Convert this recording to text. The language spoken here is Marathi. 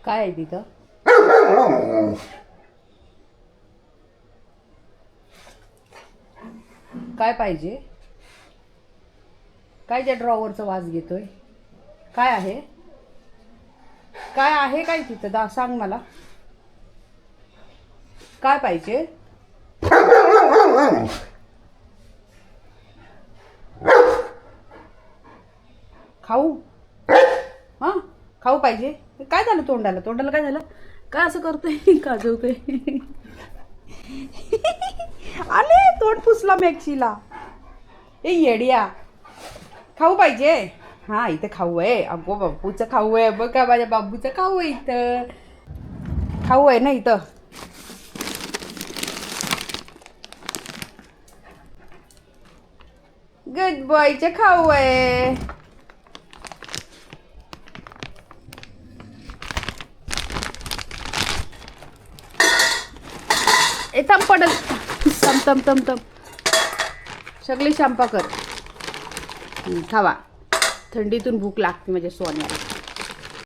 काय आहे तिथं? काय पाहिजे? काय त्या ड्रॉवरचा वास घेतोय? काय आहे? काय आहे काय तिथं? सांग मला. काय पाहिजे? खाऊ? हां, खाऊ पाहिजे? काय झालं तोंडाला? तोंडाला काय झालं? काय असं करतोय? काजवतोय. आले तोंड पुसला मॅक्सीला. ए येड्या, खाऊ पाहिजे? हा, इथं खाऊ आहे. अगो बाबूचं खाऊ आहे. बघा माझ्या बाबूचं खाऊ आहे इथं. खाऊ आहे ना इथं. गुड बॉयचं खाऊ आहे. ए थांब पडल. तम तम तम तम. सगळे शांपा कर. खावा. थंडीतून भूक लागते माझ्या सोन्याला.